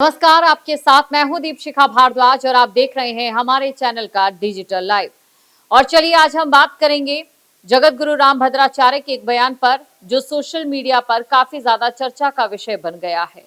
नमस्कार, आपके साथ मैं हूं दीपशिखा भारद्वाज और आप देख रहे हैं हमारे चैनल का डिजिटल लाइव। और चलिए आज हम बात करेंगे जगत गुरु राम भद्राचार्य के एक बयान पर जो सोशल मीडिया पर काफी ज्यादा चर्चा का विषय बन गया है।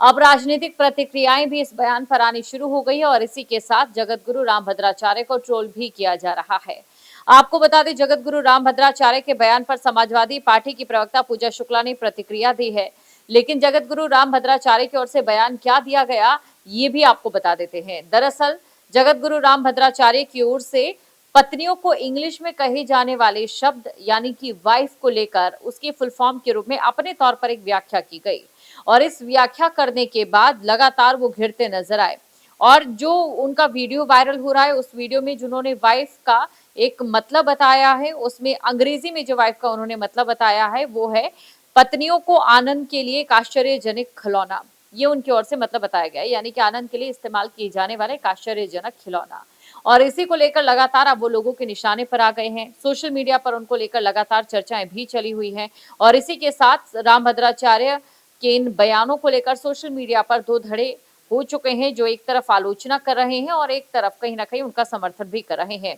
अब राजनीतिक प्रतिक्रियाएं भी इस बयान पर आनी शुरू हो गई है और इसी के साथ जगत गुरु राम भद्राचार्य को ट्रोल भी किया जा रहा है। आपको बता दें, जगत गुरु राम भद्राचार्य के बयान पर समाजवादी पार्टी की प्रवक्ता पूजा शुक्ला ने प्रतिक्रिया दी है। लेकिन जगत गुरु राम भद्राचार्य की ओर से बयान क्या दिया गया, ये भी आपको बता देते हैं। दरअसल जगत गुरु राम भद्राचार्य की ओर से पत्नियों को इंग्लिश में कहे जाने वाले शब्द यानी कि वाइफ को लेकर उसकी फुल फॉर्म के रूप में अपने तौर पर एक व्याख्या की गई और इस व्याख्या करने के बाद लगातार वो घिरते नजर आए। और जो उनका वीडियो वायरल हो रहा है, उस वीडियो में जिन्होंने वाइफ का एक मतलब बताया है, उसमें अंग्रेजी में जो वाइफ का उन्होंने मतलब बताया है वो है पत्नियों को आनंद के लिए एक आश्चर्यजनक खिलौना। ये उनकी ओर से मतलब बताया गया है, यानी कि आनंद के लिए इस्तेमाल किए जाने वाले एक आश्चर्यजनक खिलौना। और इसी को लेकर लगातार अब वो लोगों के निशाने पर आ गए हैं। सोशल मीडिया पर उनको लेकर लगातार चर्चाएं भी चली हुई हैं और इसी के साथ राम भद्राचार्य के इन बयानों को लेकर सोशल मीडिया पर दो धड़े हो चुके हैं, जो एक तरफ आलोचना कर रहे हैं और एक तरफ कहीं ना कहीं उनका समर्थन भी कर रहे हैं।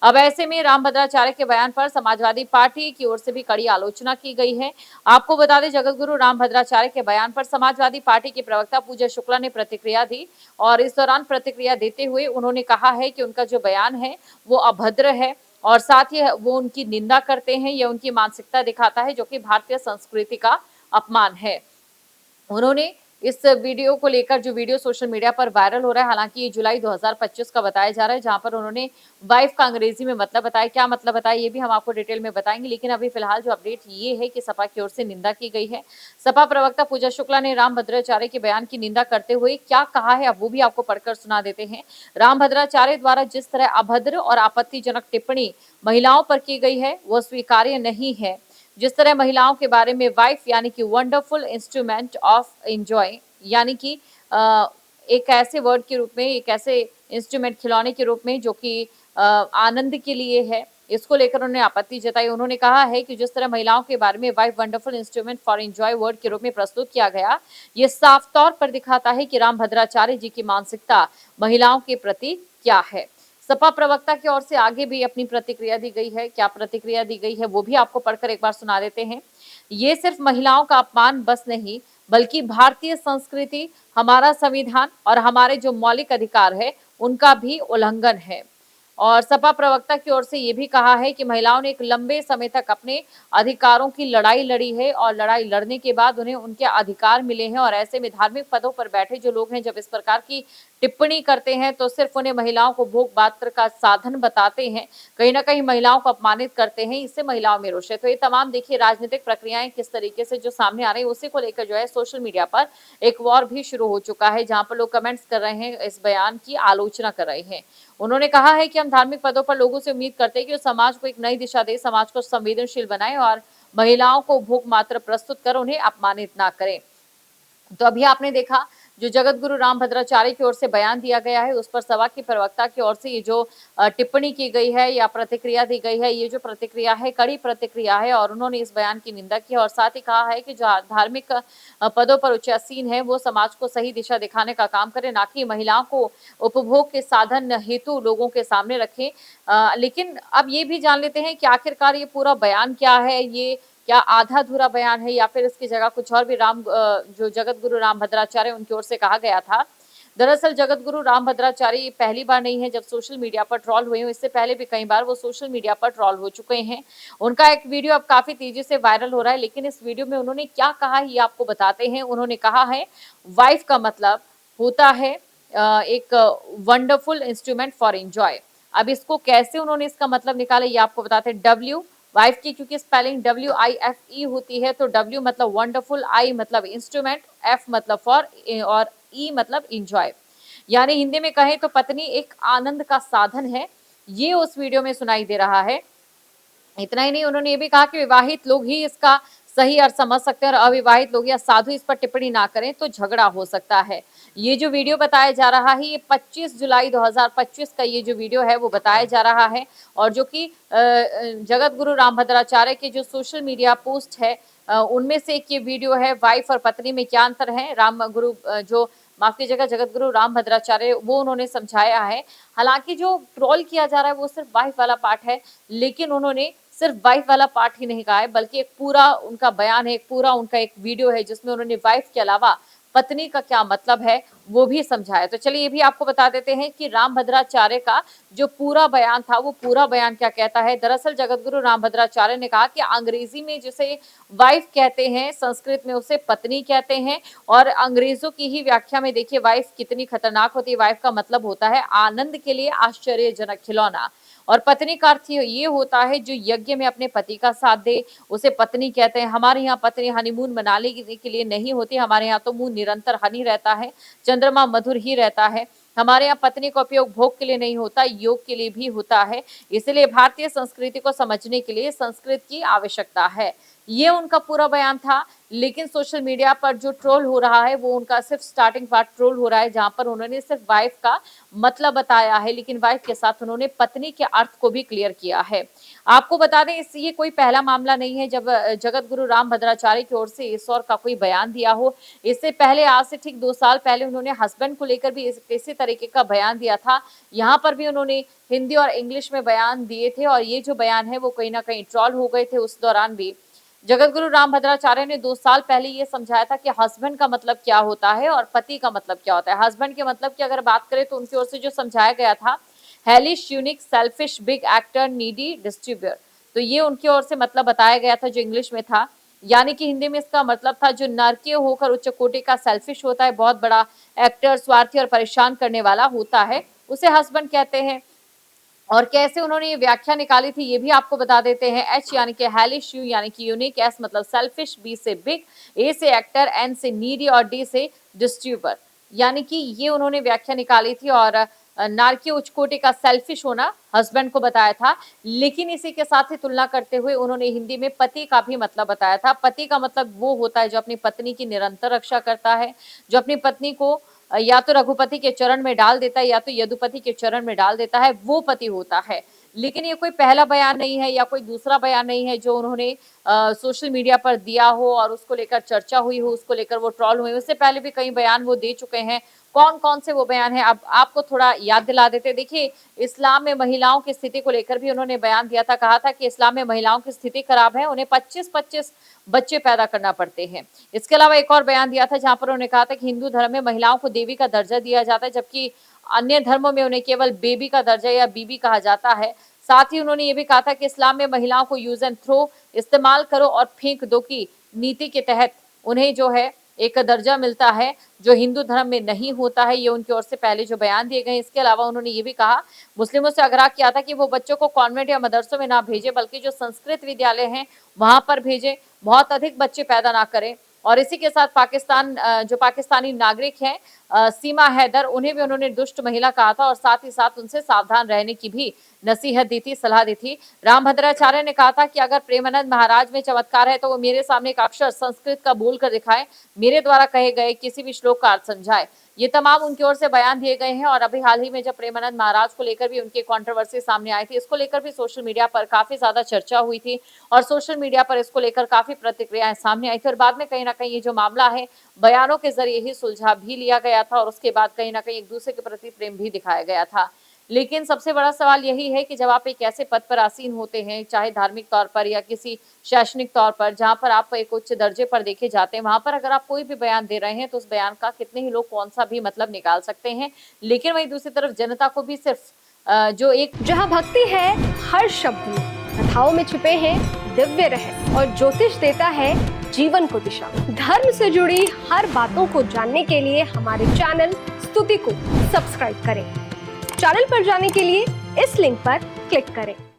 अब ऐसे में राम भद्राचार्य के बयान पर समाजवादी पार्टी की ओर से भी कड़ी आलोचना की गई है। आपको बता दें, जगत गुरु राम भद्राचार्य के बयान पर समाजवादी पार्टी की प्रवक्ता पूजा शुक्ला ने प्रतिक्रिया दी और इस दौरान प्रतिक्रिया देते हुए उन्होंने कहा है कि उनका जो बयान है वो अभद्र है और साथ ही वो उनकी निंदा करते हैं। यह उनकी मानसिकता दिखाता है जो कि भारतीय संस्कृति का अपमान है। उन्होंने इस वीडियो को लेकर, जो वीडियो सोशल मीडिया पर वायरल हो रहा है, हालांकि ये जुलाई 2025 का बताया जा रहा है, जहां पर उन्होंने वाइफ का अंग्रेजी में मतलब बताया। क्या मतलब बताया ये भी हम आपको डिटेल में बताएंगे, लेकिन अभी फिलहाल जो अपडेट ये है कि सपा की ओर से निंदा की गई है। सपा प्रवक्ता पूजा शुक्ला ने राम भद्राचार्य के बयान की निंदा करते हुए क्या कहा है, अब वो भी आपको पढ़कर सुना देते हैं। राम भद्राचार्य द्वारा जिस तरह अभद्र और आपत्तिजनक टिप्पणी महिलाओं पर की गई है वो स्वीकार्य नहीं है। जिस तरह महिलाओं के बारे में वाइफ यानी कि वंडरफुल इंस्ट्रूमेंट ऑफ एंजॉय, यानी कि एक ऐसे वर्ड के रूप में, एक ऐसे इंस्ट्रूमेंट खिलौने के रूप में जो कि आनंद के लिए है, इसको लेकर उन्होंने आपत्ति जताई। उन्होंने कहा है कि जिस तरह महिलाओं के बारे में wife wonderful instrument for enjoy word के रूप में प्रस्तुत किया गया, ये साफ तौर पर दिखाता है कि राम भद्राचार्य जी की मानसिकता महिलाओं के प्रति क्या है। सपा प्रवक्ता की ओर से आगे भी अपनी प्रतिक्रिया दी गई है। क्या प्रतिक्रिया दी गई है वो भी आपको पढ़कर एक बार सुना देते हैं। ये सिर्फ महिलाओं का अपमान बस नहीं, बल्कि भारतीय संस्कृति, हमारा संविधान और हमारे जो मौलिक अधिकार है उनका भी उल्लंघन है। और सपा प्रवक्ता की ओर से ये भी कहा है कि महिलाओं ने एक लंबे समय तक अपने अधिकारों की लड़ाई लड़ी है और लड़ाई लड़ने के बाद उन्हें उनके अधिकार मिले हैं और ऐसे में धार्मिक पदों पर बैठे जो लोग हैं जब इस प्रकार की टिप्पणी करते हैं तो सिर्फ उन्हें महिलाओं को भोग पात्र का साधन बताते हैं, कहीं ना कहीं महिलाओं को अपमानित करते हैं। इससे महिलाओं में रोष है। तो ये तमाम देखिए राजनीतिक प्रक्रियाएं किस तरीके से जो सामने आ रही है, उसी को लेकर जो है सोशल मीडिया पर एक वॉर भी शुरू हो चुका है, जहां पर लोग कमेंट्स कर रहे हैं, इस बयान की आलोचना कर रहे हैं। उन्होंने कहा है कि हम धार्मिक पदों पर लोगों से उम्मीद करते हैं कि वो समाज को एक नई दिशा दे, समाज को संवेदनशील बनाए और महिलाओं को भोग मात्र प्रस्तुत कर उन्हें अपमानित ना करें। तो अभी आपने देखा जो जगत गुरु राम भद्राचार्य की ओर से बयान दिया गया है, उस पर सभा की प्रवक्ता की ओर से ये जो टिप्पणी की गई है या प्रतिक्रिया दी गई है, ये जो प्रतिक्रिया है कड़ी प्रतिक्रिया है और उन्होंने इस बयान की निंदा की और साथ ही कहा है कि जो धार्मिक पदों पर उच्चासीन है वो समाज को सही दिशा दिखाने का काम करे, ना कि महिलाओं को उपभोग के साधन हेतु लोगों के सामने रखे। लेकिन अब ये भी जान लेते हैं कि आखिरकार ये पूरा बयान क्या है, ये क्या आधा अधूरा बयान है या फिर इसकी जगह कुछ और भी जो जगत गुरु राम भद्राचार्य उनकी ओर से कहा गया था। दरअसल जगत गुरु राम भद्राचार्य पहली बार नहीं है जब सोशल मीडिया पर ट्रॉल हुए हैं, इससे पहले भी कई बार वो सोशल मीडिया पर ट्रॉल हो चुके हैं। उनका एक वीडियो अब काफी तेजी से वायरल हो रहा है, लेकिन इस वीडियो में उन्होंने क्या कहा ये आपको बताते हैं। उन्होंने कहा है वाइफ का मतलब होता है एक वंडरफुल इंस्ट्रूमेंट फॉर एंजॉय। अब इसको कैसे उन्होंने इसका मतलब निकाला ये आपको बताते हैं। डब्ल्यू वाइफ की क्योंकि स्पेलिंग WIFE होती है, तो W मतलब वंडरफुल, I मतलब इंस्ट्रूमेंट, F मतलब फॉर और E मतलब इंजॉय, यानी हिंदी में कहें तो पत्नी एक आनंद का साधन है। ये उस वीडियो में सुनाई दे रहा है। इतना ही नहीं, उन्होंने ये भी कहा कि विवाहित लोग ही इसका सही अर्थ समझ सकते हैं और अविवाहित लोग या साधु इस पर टिप्पणी ना करें तो झगड़ा हो सकता है। ये जो वीडियो बताया जा रहा है ये 25 जुलाई 2025 का ये जो वीडियो है वो बताया जा रहा है और जो कि जगत गुरु राम भद्राचार्य के जो सोशल मीडिया पोस्ट है उनमें से एक ये वीडियो है। वाइफ और पत्नी में क्या अंतर है, राम गुरु जो माफ कीजिएगा जगत गुरु राम भद्राचार्य, वो उन्होंने समझाया है। हालांकि जो ट्रोल किया जा रहा है वो सिर्फ वाइफ वाला पार्ट है, लेकिन उन्होंने सिर्फ वाइफ वाला पार्ट ही नहीं कहा है, बल्कि एक पूरा उनका बयान है, एक पूरा उनका एक वीडियो है जिसमें उन्होंने वाइफ के अलावा पत्नी का क्या मतलब है वो भी समझाया। तो चलिए ये भी आपको बता देते हैं कि राम भद्राचार्य का जो पूरा बयान था वो पूरा बयान क्या कहता है। दरअसल जगत गुरु राम भद्राचार्य ने कहा कि अंग्रेजी में जिसे वाइफ कहते हैं, संस्कृत में उसे पत्नी कहते हैं, और अंग्रेजों की ही व्याख्या में देखिए वाइफ कितनी खतरनाक होती है। वाइफ का मतलब होता है आनंद के लिए आश्चर्यजनक खिलौना, और पत्नी का अर्थ ये होता है जो यज्ञ में अपने पति का साथ दे, उसे पत्नी कहते हैं। हमारे यहाँ पत्नी हनीमून मनाने के लिए नहीं होती, हमारे यहाँ तो मुंह निरंतर हनी रहता है, चंद्रमा मधुर ही रहता है। हमारे यहाँ पत्नी का उपयोग भोग के लिए नहीं होता, योग के लिए भी होता है। इसलिए भारतीय संस्कृति को समझने के लिए संस्कृत की आवश्यकता है। ये उनका पूरा बयान था। लेकिन सोशल मीडिया पर जो ट्रोल हो रहा है वो उनका सिर्फ स्टार्टिंग पार्ट ट्रोल हो रहा है, जहां पर उन्होंने सिर्फ वाइफ का मतलब बताया है, लेकिन वाइफ के साथ उन्होंने पत्नी के अर्थ को भी क्लियर किया है। आपको बता दें ये कोई पहला मामला नहीं है जब जगत गुरु राम भद्राचार्य की ओर से इस और का कोई बयान दिया हो। इससे पहले आज से ठीक 2 साल पहले उन्होंने हस्बैंड को लेकर भी इसी तरीके का बयान दिया था। यहाँ पर भी उन्होंने हिंदी और इंग्लिश में बयान दिए थे, और ये जो बयान है वो कहीं ना कहीं ट्रोल हो गए थे। उस दौरान भी जगत गुरु राम भद्राचार्य ने 2 साल पहले ये समझाया था कि हस्बैंड का मतलब क्या होता है और पति का मतलब क्या होता है। हस्बैंड के मतलब की अगर बात करें तो उनकी ओर से जो समझाया गया था, hellish, unique, selfish, big actor, needy, distributor, तो ये उनकी ओर से मतलब बताया गया था जो इंग्लिश में था। यानी कि हिंदी में इसका मतलब था जो नरकीय होकर उच्च कोटि का, सेल्फिश होता है, बहुत बड़ा एक्टर, स्वार्थी और परेशान करने वाला होता है, उसे हस्बैंड कहते हैं। और कैसे उन्होंने ये व्याख्या निकाली थी ये भी आपको बता देते हैं। एच यानी कि हेलिश, यू यानी कि यूनिक, एस मतलब सेल्फिश, बी से बिग, ए से एक्टर, एन से नीडी और डी से डिस्ट्रीब्यूटर, यानी कि ये उन्होंने व्याख्या निकाली थी। और नारकीय उच्च कोटि का सेल्फिश होना हस्बैंड को बताया था, लेकिन इसी के साथ ही तुलना करते हुए उन्होंने हिंदी में पति का भी मतलब बताया था। पति का मतलब वो होता है जो अपनी पत्नी की निरंतर रक्षा करता है, जो अपनी पत्नी को या तो रघुपति के चरण में डाल देता है या तो यदुपति के चरण में डाल देता है, वो पति होता है। लेकिन ये कोई पहला बयान नहीं है या कोई दूसरा बयान नहीं है जो उन्होंने सोशल मीडिया पर दिया हो और उसको लेकर चर्चा हुई हो, उसको लेकर वो ट्रोल हुए। उससे पहले भी कई बयान वो दे चुके हैं। कौन कौन से वो बयान है अब आपको थोड़ा याद दिला देते। देखिए, इस्लाम में महिलाओं की स्थिति को लेकर भी उन्होंने बयान दिया था। कहा था कि इस्लाम में महिलाओं की स्थिति खराब है, उन्हें 25-25 बच्चे पैदा करना पड़ते हैं। इसके अलावा एक और बयान दिया था जहां पर उन्होंने कहा था कि हिंदू धर्म में महिलाओं को देवी का दर्जा दिया जाता है, जबकि अन्य धर्मों में उन्हें केवल बेबी का दर्जा या बीबी कहा जाता है। साथ ही उन्होंने ये भी कहा था कि इस्लाम में महिलाओं को यूज एंड थ्रो, इस्तेमाल करो और फेंक दो की नीति के तहत उन्हें जो है एक दर्जा मिलता है, जो हिंदू धर्म में नहीं होता है। ये उनकी ओर से पहले जो बयान दिए गए। इसके अलावा उन्होंने ये भी कहा, मुस्लिमों से आग्रह किया था कि वो बच्चों को कॉन्वेंट या मदरसों में ना भेजे, बल्कि जो संस्कृत विद्यालय हैं वहां पर भेजे, बहुत अधिक बच्चे पैदा ना करें। और इसी के साथ पाकिस्तान जो पाकिस्तानी नागरिक हैं सीमा हैदर, उन्हें भी उन्होंने दुष्ट महिला कहा था और साथ ही साथ उनसे सावधान रहने की भी नसीहत दी थी, सलाह दी थी। राम भद्राचार्य ने कहा था कि अगर प्रेमानंद महाराज में चमत्कार है तो वो मेरे सामने एक अक्षर संस्कृत का बोल कर दिखाए, मेरे द्वारा कहे गए किसी भी श्लोक का अर्थ समझाए। ये तमाम उनकी ओर से बयान दिए गए हैं। और अभी हाल ही में जब प्रेमानंद महाराज को लेकर भी उनकी कंट्रोवर्सी सामने आई थी, इसको लेकर भी सोशल मीडिया पर काफी ज्यादा चर्चा हुई थी और सोशल मीडिया पर इसको लेकर काफी प्रतिक्रियाएं सामने आई थी। और बाद में कहीं ना कहीं ये जो मामला है बयानों के जरिए ही सुलझा भी लिया गया था और उसके बाद कहीं ना कहीं एक दूसरे के प्रति प्रेम भी दिखाया गया था। लेकिन सबसे बड़ा सवाल यही है कि जब आप एक ऐसे पद पर आसीन होते हैं, चाहे धार्मिक तौर पर या किसी शैक्षणिक तौर पर, जहां पर आप एक उच्च दर्जे पर देखे जाते हैं, वहां पर अगर आप कोई भी बयान दे रहे हैं तो उस बयान का कितने ही लोग कौन सा भी मतलब निकाल सकते हैं। लेकिन वहीं दूसरी तरफ जनता को भी सिर्फ जो एक जहाँ भक्ति है हर शब्द में, कथाओं में छुपे हैं दिव्य रहस्य और ज्योतिष देता है जीवन को दिशा। धर्म से जुड़ी हर बातों को जानने के लिए हमारे चैनल स्तुति को सब्सक्राइब करें। चैनल पर जाने के लिए इस लिंक पर क्लिक करें।